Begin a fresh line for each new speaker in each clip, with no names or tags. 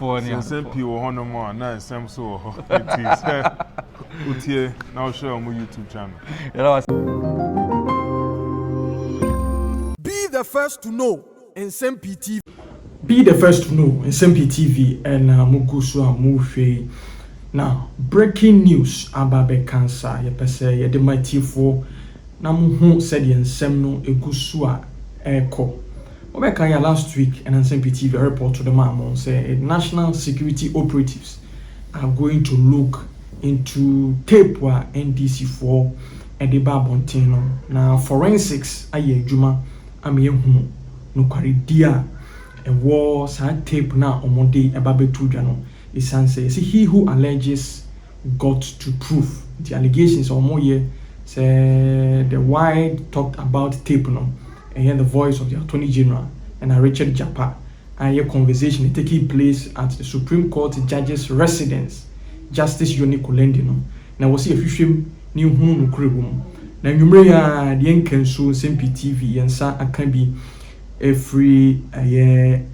for
Nsem-Pii will honor more, now Nsem so it is. Utie, now share on my YouTube channel.
Be the first to know Nsem-Pii TV.
Be the first to know Nsem-Pii TV and Mugusu Amufe. Now, breaking news about the cancer. You say you the mighty for na muhu said Nsem no egusu a eko. Obekaya last week and Nsem-Pii TV report to the mamon say national security operatives are going to look into tape wa NDC4 and the Babontino. Now forensics aye juma amiyehu no kwaridia a war sad tape na omonde ababetu dwano. The son says he who alleges got to prove the allegations or more year say the wide talked about tape no and hear the voice of the Attorney General and Richard Jakpa and a conversation taking place at the Supreme Court Judge's residence, Justice Yoni Kolendino. Now was see a few new home cribum. Now numera the enkensu Nsem-Pii TV and sa akabi a free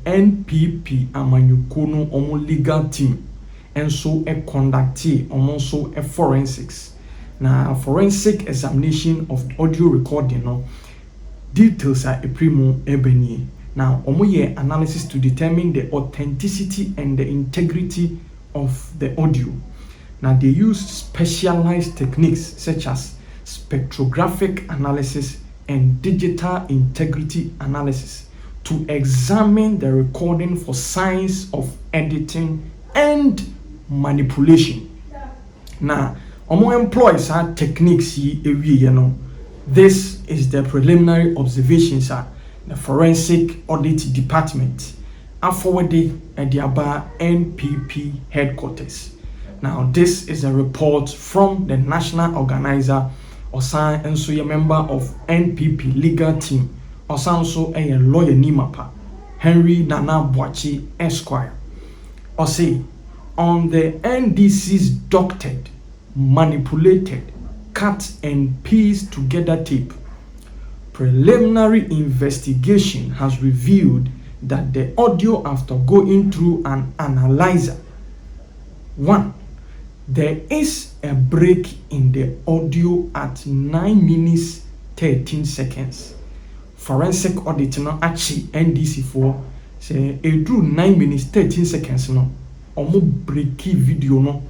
NPP amanyukono omo legal team and so a conductee also a forensics. Now forensic examination of audio recording no details are a primo ebony. Now omoye analysis to determine the authenticity and the integrity of the audio. Now they use specialized techniques such as spectrographic analysis and digital integrity analysis to examine the recording for signs of editing and manipulation. Now, omo employees are techniques you know. This is the preliminary observations at the forensic audit department forwarded at the Aba NPP headquarters. Now, this is a report from the national organizer Osan and so a member of NPP legal team. Osan so a lawyer Nimapa, Henry Nana Boachi Esquire. Ose on the NDC's doctored, manipulated, cut and pieced together tape. Preliminary investigation has revealed that the audio after going through an analyzer. 1. There is a break in the audio at 9 minutes 13 seconds. Forensic audit no actually NDC4 say it drew 9 minutes 13 seconds no omo breaki video no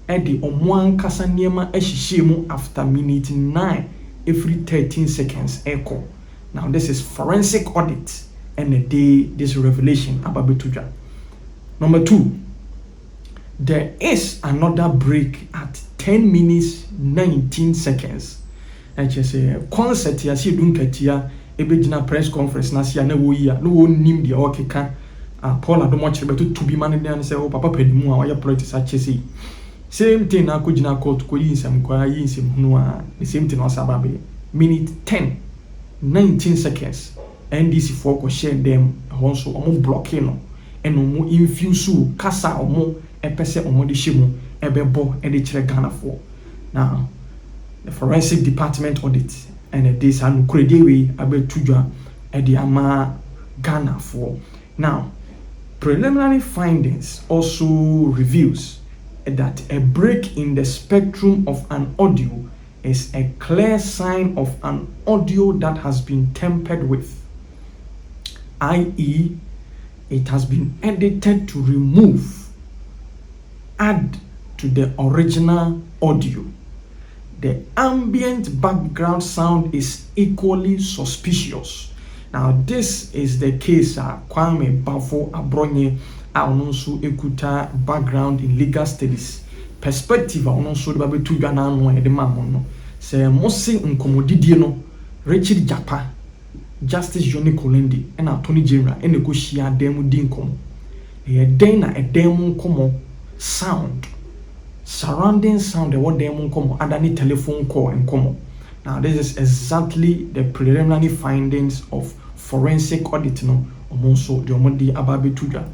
e di omo ankasa niema ehihie mu after minute 9 every 13 seconds echo. Now this is forensic audit and a day this revelation about Betuja. Number 2, there is another break at 10 minutes 19 seconds. And just say concert ya si dunkatia ebegina press conference na sia na wo yi a no wo nim de okeka Paul Adomo chebe to be man dey say o papa pedimu a waya politics a chese same thing na ko gina court ko yi nsem kwa yi nsem hunu a the same thing was ababe minute 10 19 seconds NDC4 ko share them also omo blocking no eno mo infuse kasa omo epese omo de shemu ebebo e de kire Ghana for. Now the forensic department audit and this anu kredewe abetudwa e de ama Ghana for. Now preliminary findings also reveals that a break in the spectrum of an audio is a clear sign of an audio that has been tampered with, i.e., it has been edited to add to the original audio. The ambient background sound is equally suspicious. Now, this is the case Kwame Bafo Abronye also ekuta background in legal studies. Perspective also the baby to Ghana no e de mamono. Se mosi nkomodidie no Richard Jakpa, Justice Yoni Kolendino and Attorney General and negotiate demo dinkom. E den na demo komo sound. Surrounding sound the what demo komo underneath telephone call and komo. Now this is exactly the preliminary findings of forensic audit no omonso the omodi ababe tuja.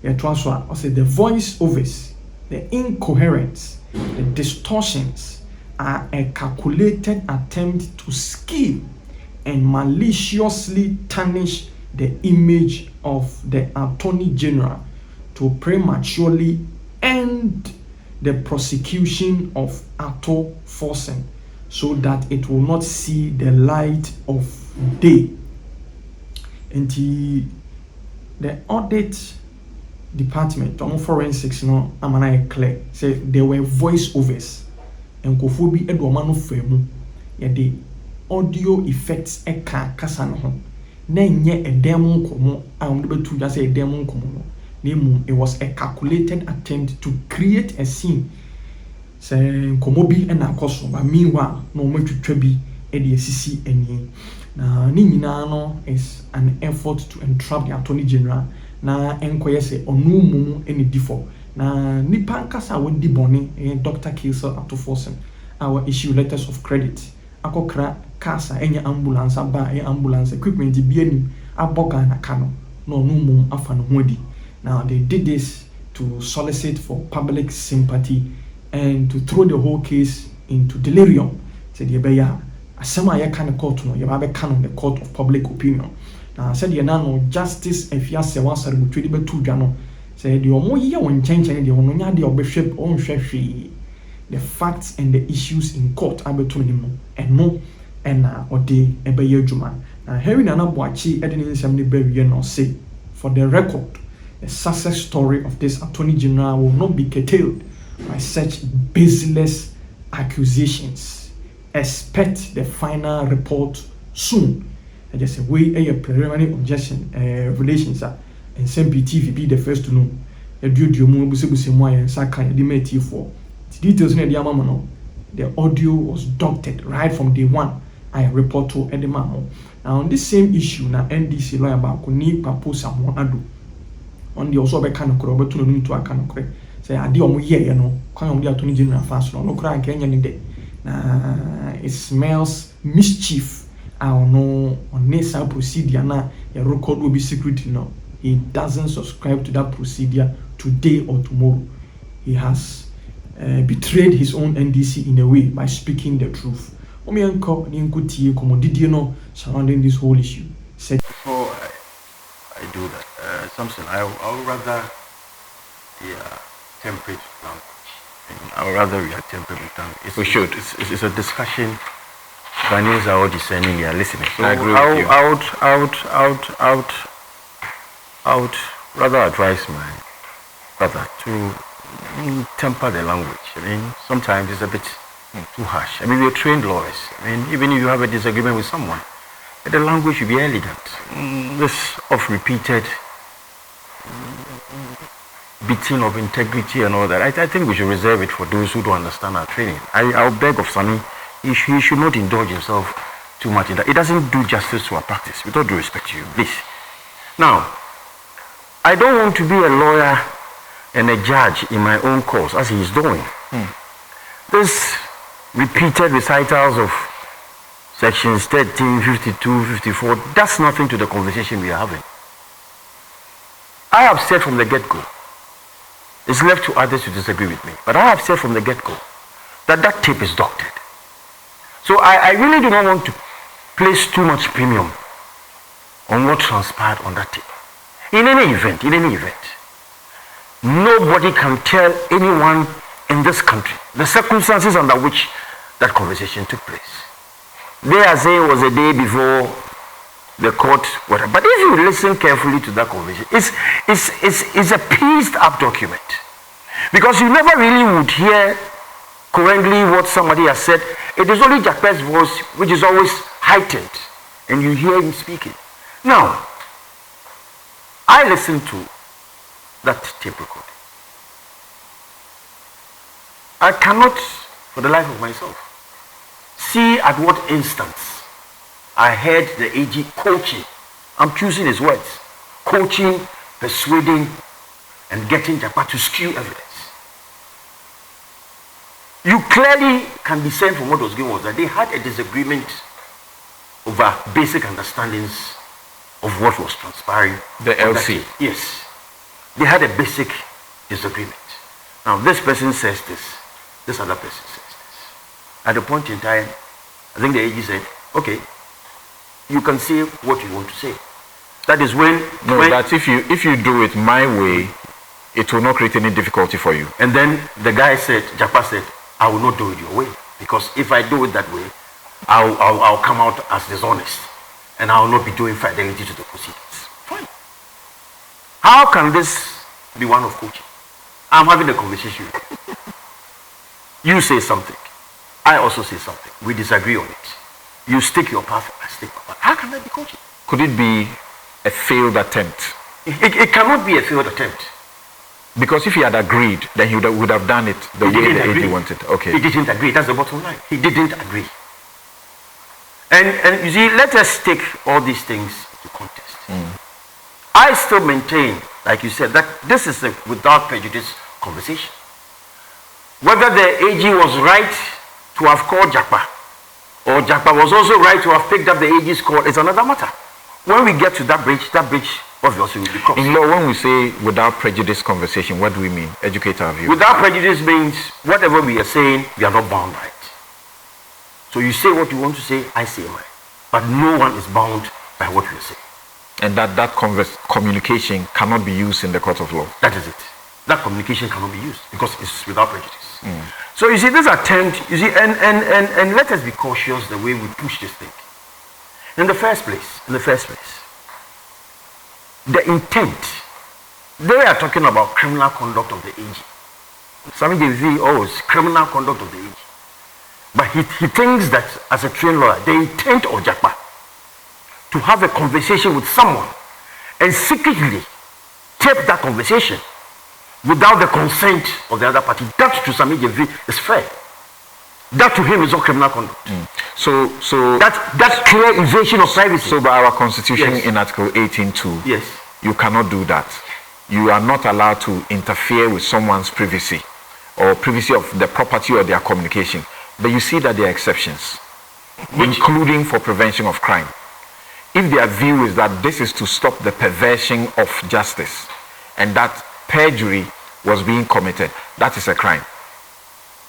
The transfer or say the voice overs, the incoherence, the distortions are a calculated attempt to scheme and maliciously tarnish the image of the Attorney General to prematurely end the prosecution of Ato Forson so that it will not see the light of day. And the audit department, forensics, I'm clear, say there were voiceovers and kofobi edwamano fremu the audio effects kasa no ho na nye edemu nkomo betu just say edemu nkomo no it was a calculated attempt to create a scene say nkomo bi na akoso but meanwhile no matwetwa bi de asisi ani na ni nyina no is an effort to entrap the attorney general na enkoye say onu mumu any defo na nipa nkasa wodi bone Dr. Ato Forson our issue letters of credit akokra kasa enya ambulance aba ambulance equipment bi ani aboga na kano no mum afa no hodi. Now they did this to solicit for public sympathy and to throw the whole case into delirium. Said yebeya asema ya kan court no yeba be kan the court of public opinion. Now said ye no justice efiase wasare mutwedi betu dwa no said the omo ye won chenchen de ono nya de obehwe on hwehwe the facts and the issues in court abeto nim no eno ena ode ebeye adwuma. Now Harry Nana Boachi edeni nsem ne bawie no say for the record the success story of this attorney general will not be curtailed by such baseless accusations. Expect the final report soon. I just say we a preliminary objection relations and Nsem-Pii TV be the first to know. The details in the amamo. The audio was doctored right from day one. I report to Edemamo. Now on this same issue, now NDC lawyer about Kuni Papo Samuel Ado. On the also be kind of corroborate to a kind of correct. Say I do ye no come the attorney general fast no cry Kenya ni day. It smells mischief. I don't know on this procedure now your record will be secret no. He doesn't subscribe to that procedure today or tomorrow. He has betrayed his own NDC in a way by speaking the truth. Surrounding this whole issue.
Before I do that, something I would rather temperate language. I would rather react temperate language. We should. It's a discussion. Ghanaians are all discerning. They are listening. So I agree with you. I would rather advise my brother to temper the language. I mean, sometimes it's a bit too harsh. I mean, we're trained lawyers. I mean, even if you have a disagreement with someone, the language should be elegant. This of repeated beating of integrity and all that, I think we should reserve it for those who don't understand our training. I'll beg of Sonny, he should not indulge himself too much in that. It doesn't do justice to our practice. With all due respect to you, please. Now, I don't want to be a lawyer and a judge in my own cause, as he is doing. This repeated recitals of sections 13, 52, 54, does nothing to the conversation we are having. I have said from the get-go, it's left to others to disagree with me, but I have said from the get-go that that tape is doctored. So I really do not want to place too much premium on what transpired on that tape. In any event, nobody can tell anyone in this country the circumstances under which that conversation took place. They are saying it was a day before the court, whatever. But if you listen carefully to that conversation, it's a pieced up document. Because you never really would hear correctly what somebody has said. It is only Jakpa's voice which is always heightened, and you hear him speaking. Now, I listened to that tape recording. I cannot, for the life of myself, see at what instance I heard the AG coaching. I'm choosing his words. Coaching, persuading, and getting Jakpa to skew evidence. You clearly can discern from what was going on that they had a disagreement over basic understandings of what was transpiring.
The LC.
Yes. They had a basic disagreement. Now this person says this other person says this. At a point in time, I think the AG said, okay, you can say what you want to say. That is when...
No, that if you do it my way, it will not create any difficulty for you.
And then the guy said, Jakpa said, I will not do it your way. Because if I do it that way, I'll come out as dishonest. And I will not be doing fidelity to the proceedings. Fine. How can this be one of coaching? I'm having a conversation with you. You say something. I also say something. We disagree on it. You stick your path, I stick my path. How can that be coaching?
Could it be a failed attempt?
It cannot be a failed attempt.
Because if he had agreed, then he would have done it the way the AG wanted. Okay.
He didn't agree. That's the bottom line. He didn't agree. And you see, let us take all these things to context. I still maintain, like you said, that this is a without prejudice conversation. Whether the AG was right to have called Jakpa, or Jakpa was also right to have picked up the AG's call, is another matter. When we get to that bridge obviously will be crossed.
In law, when we say without prejudice conversation, what do we mean? Educate our view.
Without prejudice means whatever we are saying, we are not bound by it. So you say what you want to say, I say mine. But no one is bound by what we are saying.
And that communication cannot be used in the court of law.
That is it. That communication cannot be used because it's without prejudice. So you see, this attempt, you see, and let us be cautious the way we push this thing. In the first place, the intent, they are talking about criminal conduct of the AG. Nsem-Pii, it's criminal conduct of the AG. But he thinks that as a trained lawyer, the intent of Jakpa to have a conversation with someone and secretly tape that conversation without the consent of the other party, that to Nsem-Pii is fair. That to him is not criminal conduct.
So
that's clear invasion of privacy.
So by our constitution
Yes.
in Article 18.2,
Yes.
you cannot do that. You are not allowed to interfere with someone's privacy or privacy of the property or their communication. But you see that there are exceptions, including for prevention of crime. If their view is that this is to stop the perversion of justice and that perjury was being committed, that is a crime.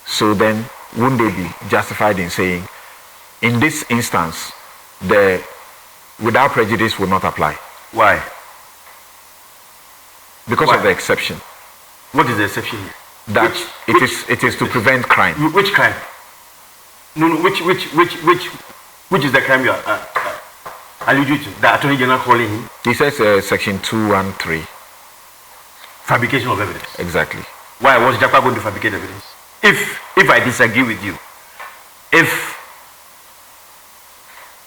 So then, wouldn't they be justified in saying, in this instance, the without prejudice will not apply?
Why?
Because
Why?
of the exception.
What is the exception here?
That it is to prevent crime.
Which crime? No, which is the crime you are alluding to? The Attorney General calling him?
He says section 213.
Fabrication of evidence.
Exactly.
Why was Jakpa going to fabricate evidence? If I disagree with you, if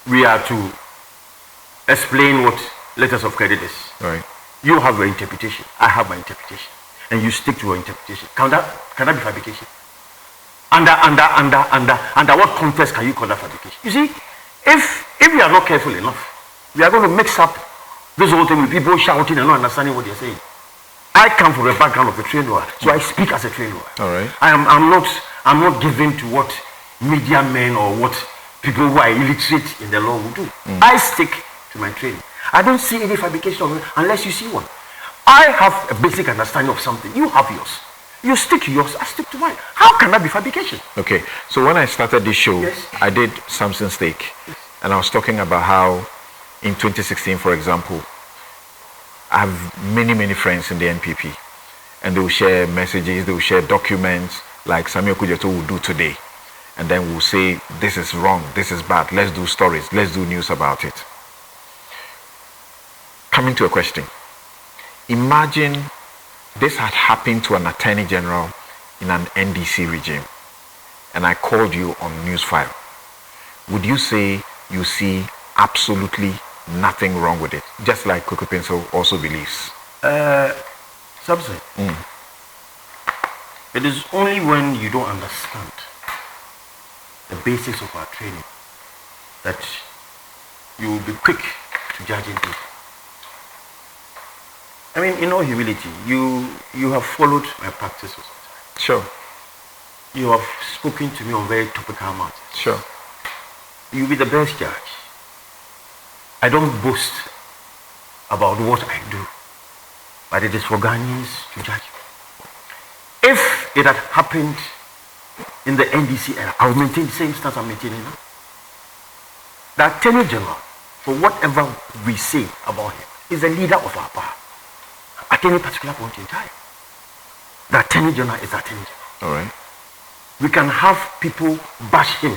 we are to explain what letters of credit is,
Right.
you have your interpretation, I have my interpretation, and you stick to your interpretation. Can that be fabrication? Under what context can you call that fabrication? You see, if we are not careful enough, we are going to mix up this whole thing with people shouting and not understanding what they're saying. I come from a background of a trained lawyer, so I speak as a trained lawyer.
All right.
I'm not given to what media men or what people who are illiterate in the law will do. I stick to my training. I don't see any fabrication of it unless you see one. I have a basic understanding of something. You have yours. You stick to yours, I stick to mine. How can that be fabrication?
Okay. So when I started this show,
Yes.
I did Samson Stake, and I was talking about how in 2016, for example, I have many friends in the NPP, and they will share messages, they will share documents like Samuel Kujeto will do today, and then we'll say this is wrong, this is bad, let's do stories, let's do news about it. Coming to a question, imagine this had happened to an attorney general in an NDC regime, and I called you on Newsfile. Would you say you see absolutely nothing wrong with it, just like Kuku Pencil also believes?
Subset. It is only when you don't understand the basics of our training that you will be quick to judging people. I mean, in all humility, you have followed my practice for some time.
Sure.
You have spoken to me on very topical matters.
Sure.
You'll be the best judge. I don't boast about what I do, but it is for Ghanaians to judge me. If it had happened in the NDC era, I would maintain the same stance I'm maintaining now. The Attorney General, for whatever we say about him, is the leader of our power at any particular point in time. Attorney General is Attorney General.
All right.
We can have people bash him.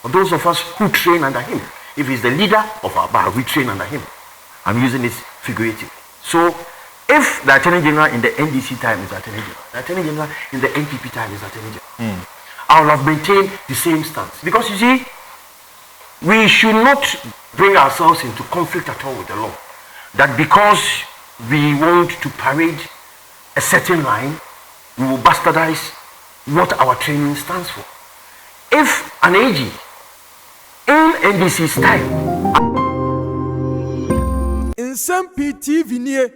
For those of us who train under him, if he's the leader of our bar, we train under him. I'm using this figuratively. So, if the Attorney General in the NDC time is Attorney General, the Attorney General in the NPP time is Attorney General, I will have maintained the same stance. Because you see, we should not bring ourselves into conflict at all with the law. That because we want to parade a certain line, we will bastardize what our training stands for. If an AG in NDC's time
Nsem-Pii TV nie